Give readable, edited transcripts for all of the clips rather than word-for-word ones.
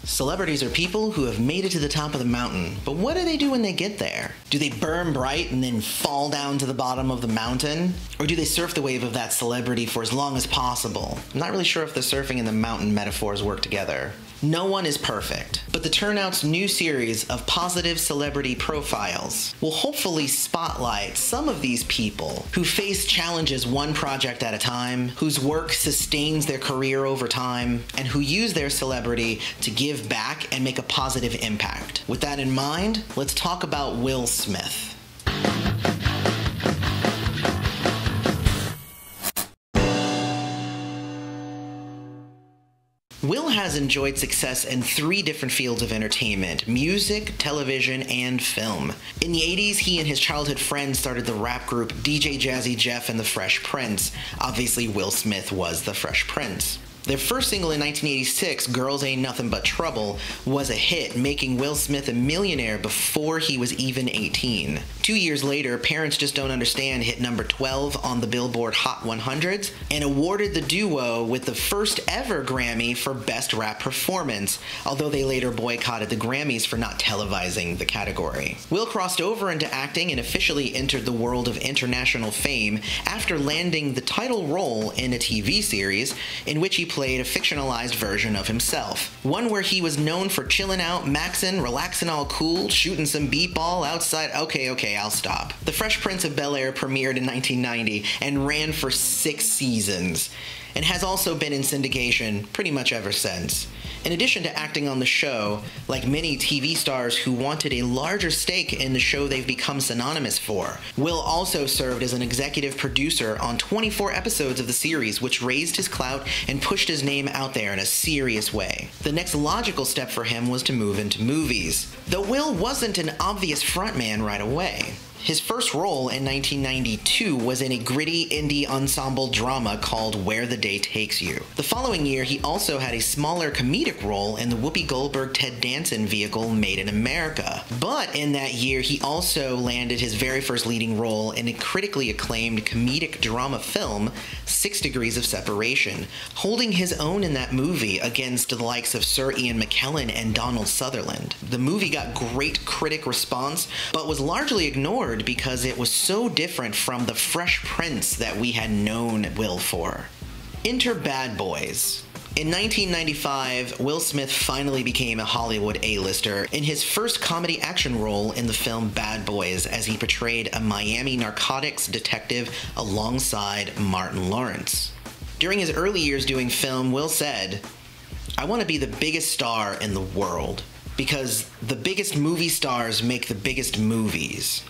Celebrities are people who have made it to the top of the mountain, but what do they do when they get there? Do they burn bright and then fall down to the bottom of the mountain? Or do they surf the wave of that celebrity for as long as possible? I'm not really sure if the surfing and the mountain metaphors work together. No one is perfect, but the Turnout's new series of positive celebrity profiles will hopefully spotlight some of these people who face challenges one project at a time, whose work sustains their career over time, and who use their celebrity to give back and make a positive impact. With that in mind, let's talk about Will Smith. Will has enjoyed success in 3 different fields of entertainment: music, television, and film. In the 80s, he and his childhood friends started the rap group DJ Jazzy Jeff and the Fresh Prince. Obviously, Will Smith was the Fresh Prince. Their first single in 1986, Girls Ain't Nothing But Trouble, was a hit, making Will Smith a millionaire before he was even 18. 2 years later, Parents Just Don't Understand hit number 12 on the Billboard Hot 100s and awarded the duo with the first ever Grammy for Best Rap Performance, although they later boycotted the Grammys for not televising the category. Will crossed over into acting and officially entered the world of international fame after landing the title role in a TV series in which he played a fictionalized version of himself. One where he was known for chilling out, maxing, relaxing all cool, shooting some beatball outside. Okay, I'll stop. The Fresh Prince of Bel-Air premiered in 1990 and ran for 6 seasons, and has also been in syndication pretty much ever since. In addition to acting on the show, like many TV stars who wanted a larger stake in the show they've become synonymous for, Will also served as an executive producer on 24 episodes of the series, which raised his clout and pushed his name out there in a serious way. The next logical step for him was to move into movies, though Will wasn't an obvious frontman right away. His first role in 1992 was in a gritty indie ensemble drama called Where the Day Takes You. The following year, he also had a smaller comedic role in the Whoopi Goldberg-Ted Danson vehicle Made in America. But in that year, he also landed his very first leading role in a critically acclaimed comedic drama film, 6 Degrees of Separation, holding his own in that movie against the likes of Sir Ian McKellen and Donald Sutherland. The movie got great critic response, but was largely ignored because it was so different from the Fresh Prince that we had known Will for. Enter Bad Boys. In 1995, Will Smith finally became a Hollywood A-lister in his first comedy action role in the film Bad Boys, as he portrayed a Miami narcotics detective alongside Martin Lawrence. During his early years doing film, Will said, "I want to be the biggest star in the world, because the biggest movie stars make the biggest movies."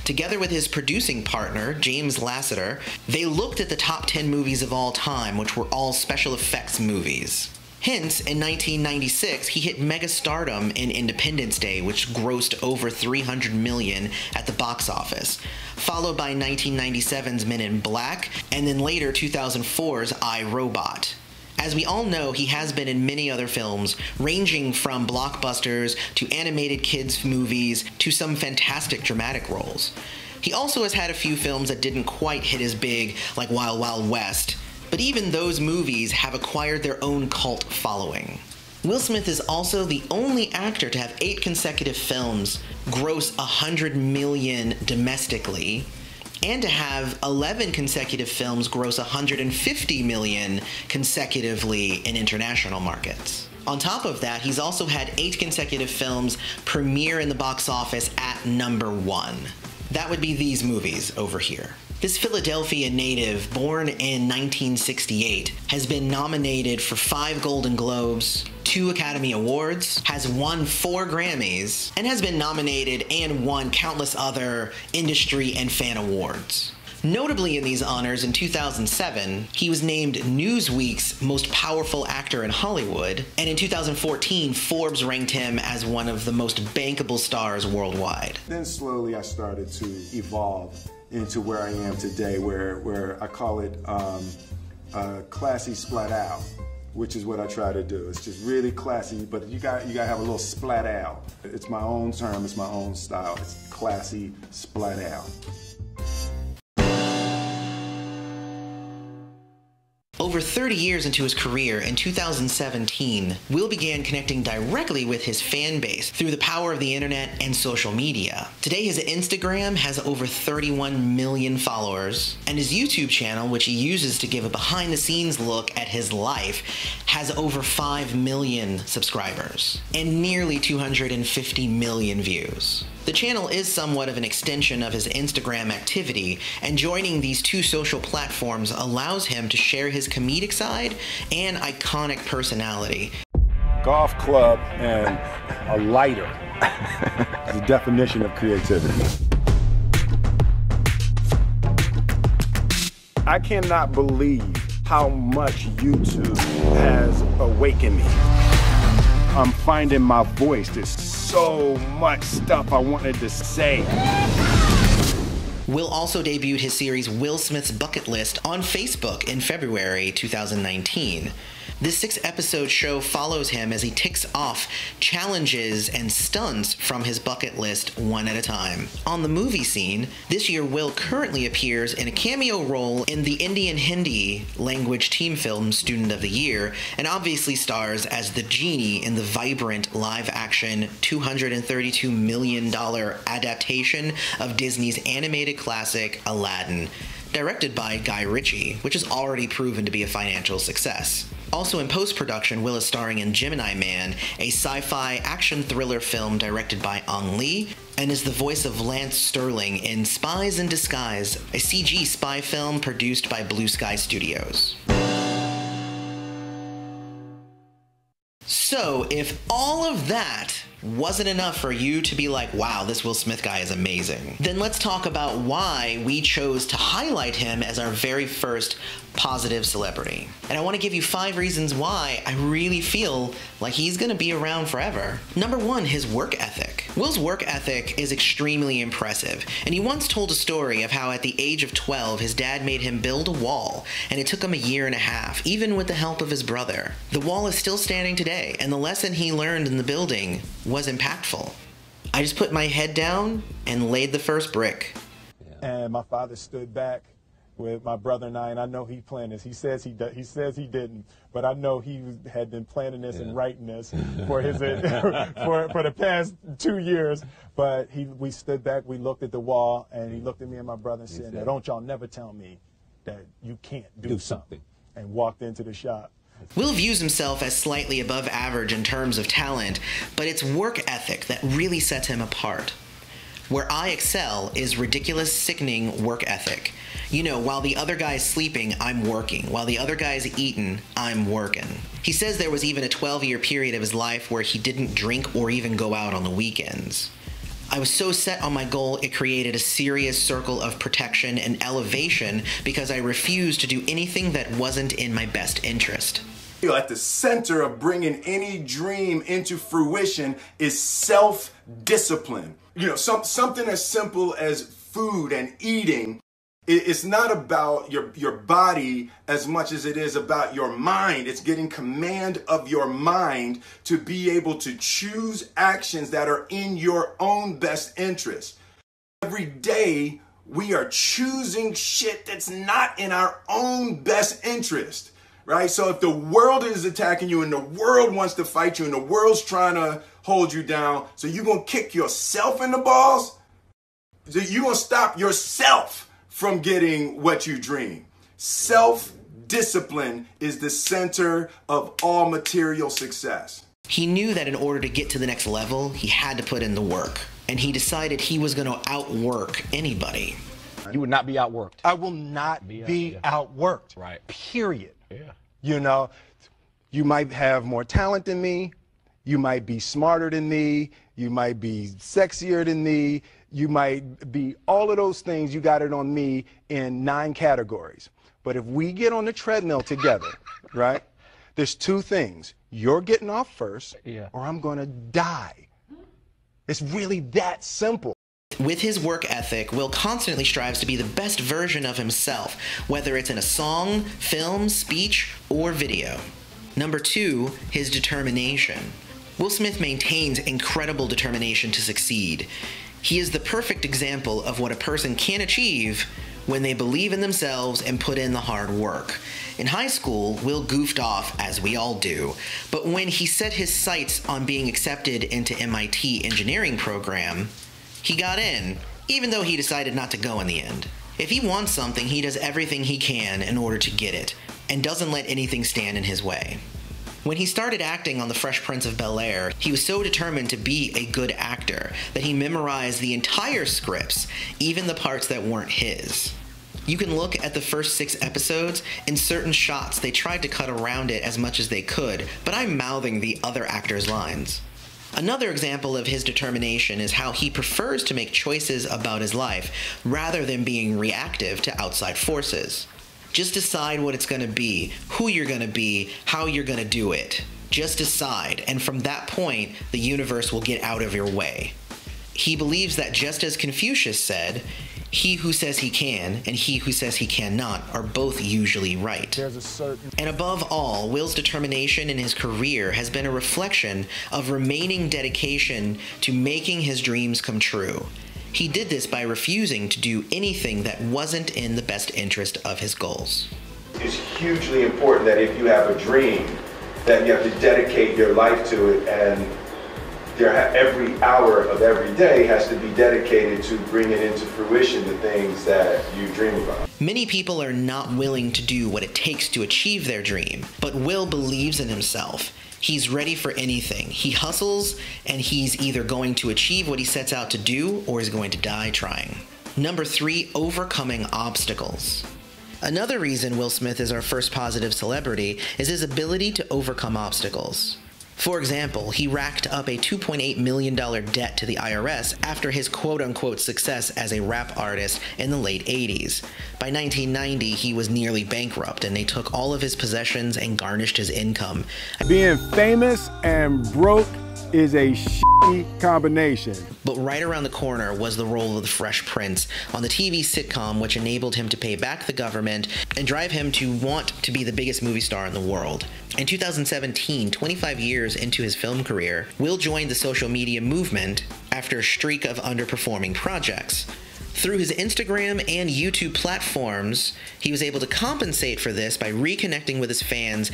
Together with his producing partner, James Lasseter, they looked at the top 10 movies of all time, which were all special effects movies. Hence, in 1996, he hit mega stardom in Independence Day, which grossed over $300 million at the box office, followed by 1997's Men in Black, and then later 2004's I, Robot. As we all know, he has been in many other films, ranging from blockbusters to animated kids' movies to some fantastic dramatic roles. He also has had a few films that didn't quite hit as big, like Wild Wild West, but even those movies have acquired their own cult following. Will Smith is also the only actor to have 8 consecutive films gross $100 million domestically, and to have 11 consecutive films gross $150 million consecutively in international markets. On top of that, he's also had 8 consecutive films premiere in the box office at number 1. That would be these movies over here. This Philadelphia native, born in 1968, has been nominated for 5 Golden Globes, 2 Academy Awards, has won 4 Grammys, and has been nominated and won countless other industry and fan awards. Notably in these honors, in 2007, he was named Newsweek's most powerful actor in Hollywood, and in 2014, Forbes ranked him as one of the most bankable stars worldwide. Then slowly I started to evolve into where I am today, where I call it classy splat out, which is what I try to do. It's just really classy, but you got to have a little splat out. It's my own term, it's my own style. It's classy splat out. Over Over 30 years into his career, in 2017, Will began connecting directly with his fan base through the power of the internet and social media. Today, his Instagram has over 31 million followers, and his YouTube channel, which he uses to give a behind-the-scenes look at his life, has over 5 million subscribers and nearly 250 million views. The channel is somewhat of an extension of his Instagram activity, and joining these two social platforms allows him to share his comedic side and iconic personality. Golf club and a lighter is the definition of creativity. I cannot believe how much YouTube has awakened me. I'm finding my voice. There's so much stuff I wanted to say. Will also debuted his series Will Smith's Bucket List on Facebook in February 2019. This 6-episode show follows him as he ticks off challenges and stunts from his bucket list one at a time. On the movie scene, this year Will currently appears in a cameo role in the Indian Hindi language team film Student of the Year, and obviously stars as the genie in the vibrant live-action $232 million adaptation of Disney's animated classic Aladdin, directed by Guy Ritchie, which has already proven to be a financial success. Also in post-production, Will is starring in Gemini Man, a sci-fi action thriller film directed by Ang Lee, and is the voice of Lance Sterling in Spies in Disguise, a CG spy film produced by Blue Sky Studios. So, if all of that wasn't enough for you to be like, wow, this Will Smith guy is amazing, then let's talk about why we chose to highlight him as our very first positive celebrity. And I want to give you 5 reasons why I really feel like he's going to be around forever. Number 1, his work ethic. Will's work ethic is extremely impressive, and he once told a story of how at the age of 12, his dad made him build a wall, and it took him a year and a half, even with the help of his brother. The wall is still standing today, and the lesson he learned in the building was impactful. I just put my head down and laid the first brick. And my father stood back with my brother and I know he planned this. He says he didn't, but I know he had been planning this and writing this for his for the past 2 years. But we stood back, we looked at the wall, and he looked at me and my brother and said, "Now don't y'all never tell me that you can't do something," and walked into the shop. Will views himself as slightly above average in terms of talent, but it's work ethic that really sets him apart. Where I excel is ridiculous, sickening work ethic. You know, while the other guy's sleeping, I'm working. While the other guy's eating, I'm working. He says there was even a 12-year period of his life where he didn't drink or even go out on the weekends. I was so set on my goal, it created a serious circle of protection and elevation because I refused to do anything that wasn't in my best interest. At the center of bringing any dream into fruition is self-discipline. You know, something as simple as food and eating. It's not about your body as much as it is about your mind. It's getting command of your mind to be able to choose actions that are in your own best interest. Every day, we are choosing shit that's not in our own best interest, right? So if the world is attacking you and the world wants to fight you and the world's trying to hold you down, so you're going to kick yourself in the balls? So you're going to stop yourself from getting what you dream. Self-discipline is the center of all material success. He knew that in order to get to the next level, he had to put in the work. And he decided he was going to outwork anybody. You would not be outworked. I will not be outworked. Right. Period. Yeah. You know, you might have more talent than me. You might be smarter than me. You might be sexier than me. You might be all of those things. You got it on me in 9 categories. But if we get on the treadmill together, right, there's 2 things. You're getting off first, or I'm going to die. It's really that simple. With his work ethic, Will constantly strives to be the best version of himself, whether it's in a song, film, speech, or video. Number 2, his determination. Will Smith maintains incredible determination to succeed. He is the perfect example of what a person can achieve when they believe in themselves and put in the hard work. In high school, Will goofed off, as we all do, but when he set his sights on being accepted into MIT engineering program, he got in, even though he decided not to go in the end. If he wants something, he does everything he can in order to get it, and doesn't let anything stand in his way. When he started acting on The Fresh Prince of Bel-Air, he was so determined to be a good actor that he memorized the entire scripts, even the parts that weren't his. You can look at the first 6 episodes. In certain shots, they tried to cut around it as much as they could, but I'm mouthing the other actors' lines. Another example of his determination is how he prefers to make choices about his life rather than being reactive to outside forces. Just decide what it's going to be, who you're going to be, how you're going to do it. Just decide, and from that point, the universe will get out of your way. He believes that just as Confucius said, he who says he can and he who says he cannot are both usually right. And above all, Will's determination in his career has been a reflection of remaining dedication to making his dreams come true. He did this by refusing to do anything that wasn't in the best interest of his goals. It's hugely important that if you have a dream, that you have to dedicate your life to it, and every hour of every day has to be dedicated to bringing into fruition the things that you dream about. Many people are not willing to do what it takes to achieve their dream, but Will believes in himself. He's ready for anything. He hustles, and he's either going to achieve what he sets out to do, or is going to die trying. Number 3, overcoming obstacles. Another reason Will Smith is our first positive celebrity is his ability to overcome obstacles. For example, he racked up a $2.8 million debt to the IRS after his quote-unquote success as a rap artist in the late 80s. By 1990, he was nearly bankrupt, and they took all of his possessions and garnished his income. Being famous and broke is a shitty combination. But right around the corner was the role of the Fresh Prince on the TV sitcom, which enabled him to pay back the government and drive him to want to be the biggest movie star in the world. In 2017, 25 years into his film career, Will joined the social media movement after a streak of underperforming projects. Through his Instagram and YouTube platforms, he was able to compensate for this by reconnecting with his fans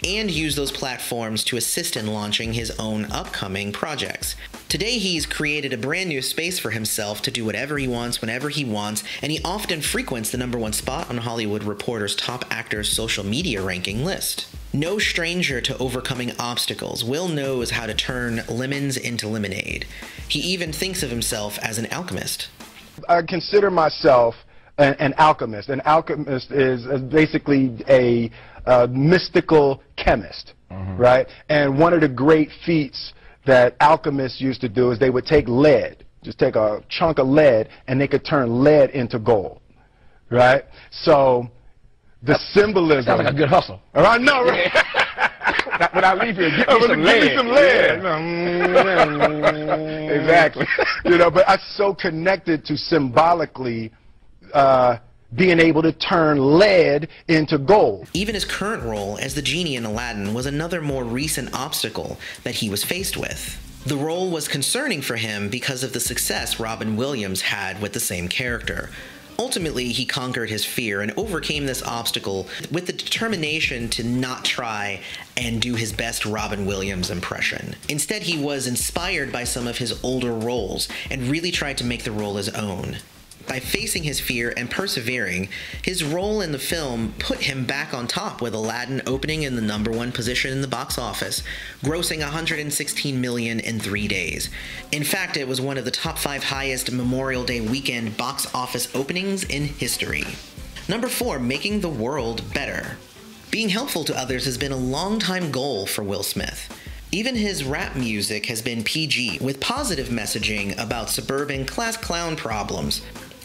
and use those platforms to assist in launching his own upcoming projects. Today, he's created a brand new space for himself to do whatever he wants, whenever he wants, and he often frequents the #1 spot on Hollywood Reporter's top actors social media ranking list. No stranger to overcoming obstacles, Will knows how to turn lemons into lemonade. He even thinks of himself as an alchemist. I consider myself an alchemist. An alchemist is basically a mystical chemist, right? And one of the great feats that alchemists used to do is they would take lead, just take a chunk of lead, and they could turn lead into gold, right? So the symbolism... Sounds like a good hustle. I know, right? When I leave here, get me some lead. Give me some lead. Yeah. Exactly. You know, but I'm so connected to symbolically being able to turn lead into gold. Even his current role as the genie in Aladdin was another more recent obstacle that he was faced with. The role was concerning for him because of the success Robin Williams had with the same character. Ultimately, he conquered his fear and overcame this obstacle with the determination to not try and do his best Robin Williams impression. Instead, he was inspired by some of his older roles and really tried to make the role his own. By facing his fear and persevering, his role in the film put him back on top, with Aladdin opening in the #1 position in the box office, grossing $116 million in 3 days. In fact, it was one of the top 5 highest Memorial Day weekend box office openings in history. Number 4, making the world better. Being helpful to others has been a long-time goal for Will Smith. Even his rap music has been PG, with positive messaging about suburban class clown problems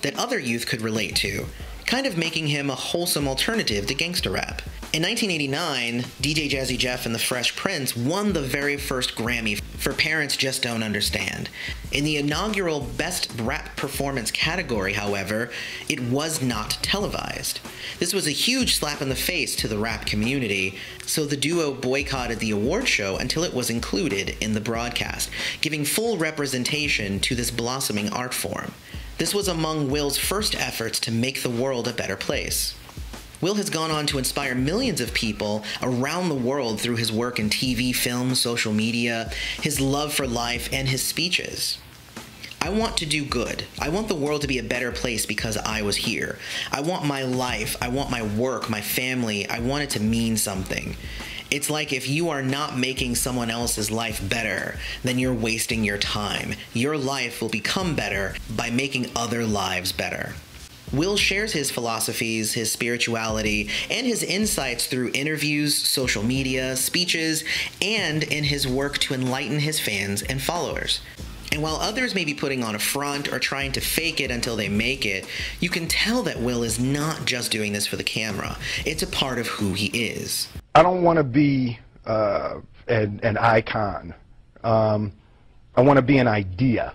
that other youth could relate to, kind of making him a wholesome alternative to gangster rap. In 1989, DJ Jazzy Jeff and the Fresh Prince won the very first Grammy for Parents Just Don't Understand. In the inaugural Best Rap Performance category, however, it was not televised. This was a huge slap in the face to the rap community, so the duo boycotted the award show until it was included in the broadcast, giving full representation to this blossoming art form. This was among Will's first efforts to make the world a better place. Will has gone on to inspire millions of people around the world through his work in TV, film, social media, his love for life, and his speeches. I want to do good. I want the world to be a better place because I was here. I want my life, I want my work, my family, I want it to mean something. It's like if you are not making someone else's life better, then you're wasting your time. Your life will become better by making other lives better. Will shares his philosophies, his spirituality, and his insights through interviews, social media, speeches, and in his work to enlighten his fans and followers. And while others may be putting on a front or trying to fake it until they make it, you can tell that Will is not just doing this for the camera. It's a part of who he is. I don't want to be an icon. I want to be an idea.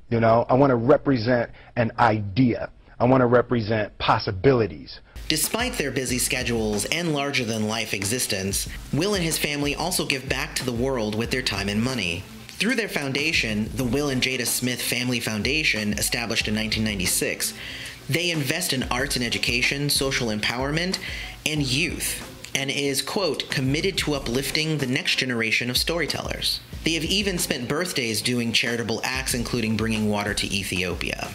You know, I want to represent an idea. I want to represent possibilities. Despite their busy schedules and larger-than-life existence, Will and his family also give back to the world with their time and money. Through their foundation, the Will and Jada Smith Family Foundation, established in 1996, they invest in arts and education, social empowerment, and youth, and is, quote, committed to uplifting the next generation of storytellers. They have even spent birthdays doing charitable acts, including bringing water to Ethiopia.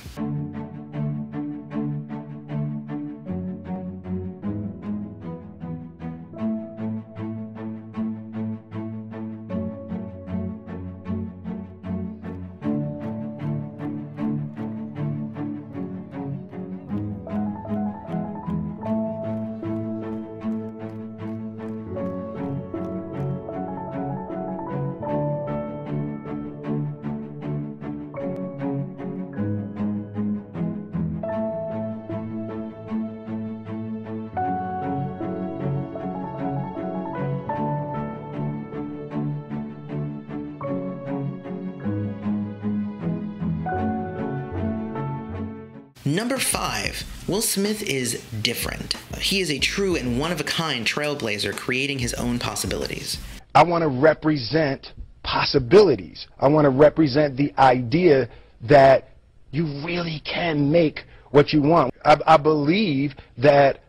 Number 5. Will Smith is different. He is a true and one-of-a-kind trailblazer creating his own possibilities. I want to represent possibilities. I want to represent the idea that you really can make what you want. I believe that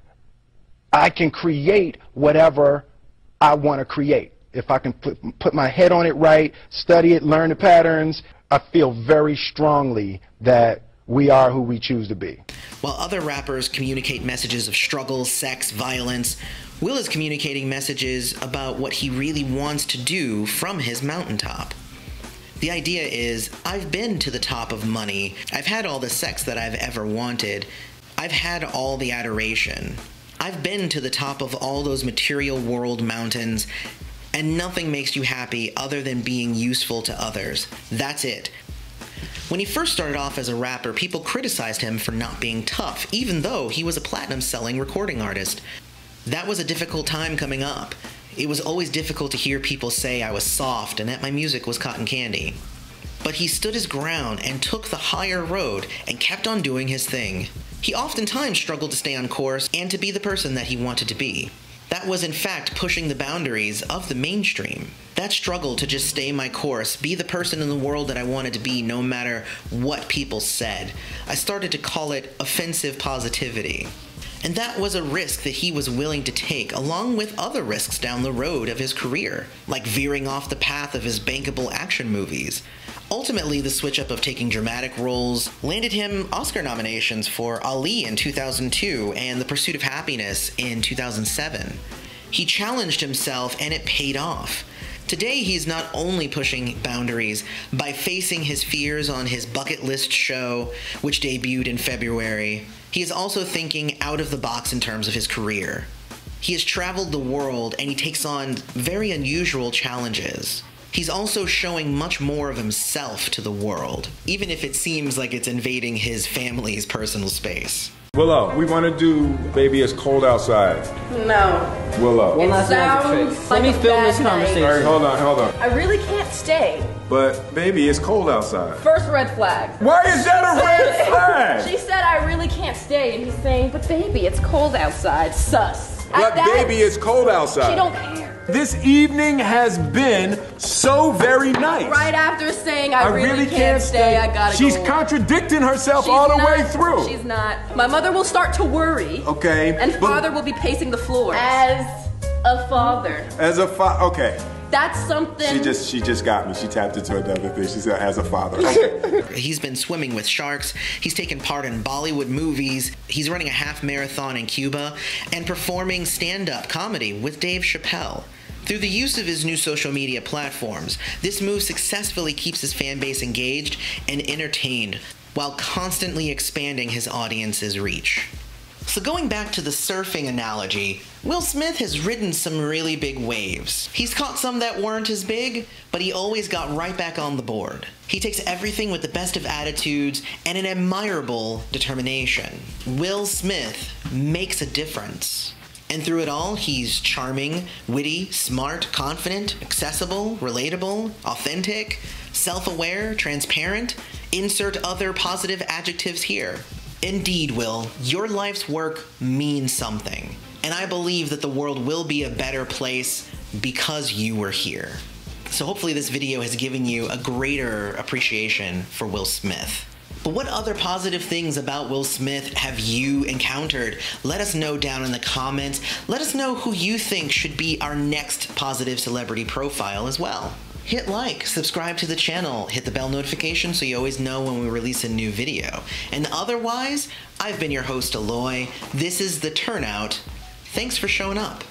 I can create whatever I want to create. If I can put my head on it right, study it, learn the patterns, I feel very strongly that we are who we choose to be. While other rappers communicate messages of struggle, sex, violence, Will is communicating messages about what he really wants to do from his mountaintop. The idea is, I've been to the top of money, I've had all the sex that I've ever wanted, I've had all the adoration, I've been to the top of all those material world mountains, and nothing makes you happy other than being useful to others. That's it. When he first started off as a rapper, people criticized him for not being tough, even though he was a platinum-selling recording artist. That was a difficult time coming up. It was always difficult to hear people say I was soft and that my music was cotton candy. But he stood his ground and took the higher road and kept on doing his thing. He oftentimes struggled to stay on course and to be the person that he wanted to be. That was in fact pushing the boundaries of the mainstream. That struggle to just stay my course, be the person in the world that I wanted to be no matter what people said. I started to call it offensive positivity. And that was a risk that he was willing to take, along with other risks down the road of his career, like veering off the path of his bankable action movies. Ultimately, the switch-up of taking dramatic roles landed him Oscar nominations for Ali in 2002 and The Pursuit of Happiness in 2007. He challenged himself and it paid off. Today, he's not only pushing boundaries by facing his fears on his bucket list show, which debuted in February, he is also thinking out of the box in terms of his career. He has traveled the world and he takes on very unusual challenges. He's also showing much more of himself to the world, even if it seems like it's invading his family's personal space. Willow, we want to do Baby It's Cold Outside. No. Willow. It sounds like Let me film this conversation. All right, hold on. I really can't stay. But, baby, it's cold outside. First red flag. Why is that a red flag? She said I really can't stay, and he's saying, but baby, it's cold outside. Sus. But, baby, it's cold outside. She don't care. This evening has been so very nice. Right after after saying I really can't stay, I gotta She's go. contradicting herself She's all the not, way through. She's not. My mother will start to worry. Okay. And but father will be pacing the floor. As a father. As a father, okay. That's something. She just got me. She tapped into another thing. She said, as a father. Okay. He's been swimming with sharks, he's taken part in Bollywood movies, he's running a half marathon in Cuba, and performing stand-up comedy with Dave Chappelle. Through the use of his new social media platforms, this move successfully keeps his fan base engaged and entertained, while constantly expanding his audience's reach. So going back to the surfing analogy, Will Smith has ridden some really big waves. He's caught some that weren't as big, but he always got right back on the board. He takes everything with the best of attitudes and an admirable determination. Will Smith makes a difference. And through it all, he's charming, witty, smart, confident, accessible, relatable, authentic, self-aware, transparent. Insert other positive adjectives here. Indeed, Will, your life's work means something, and I believe that the world will be a better place because you were here. So hopefully this video has given you a greater appreciation for Will Smith. But what other positive things about Will Smith have you encountered? Let us know down in the comments. Let us know who you think should be our next positive celebrity profile as well. Hit like, subscribe to the channel, hit the bell notification so you always know when we release a new video. And otherwise, I've been your host, Aloy. This is the Turnout. Thanks for showing up.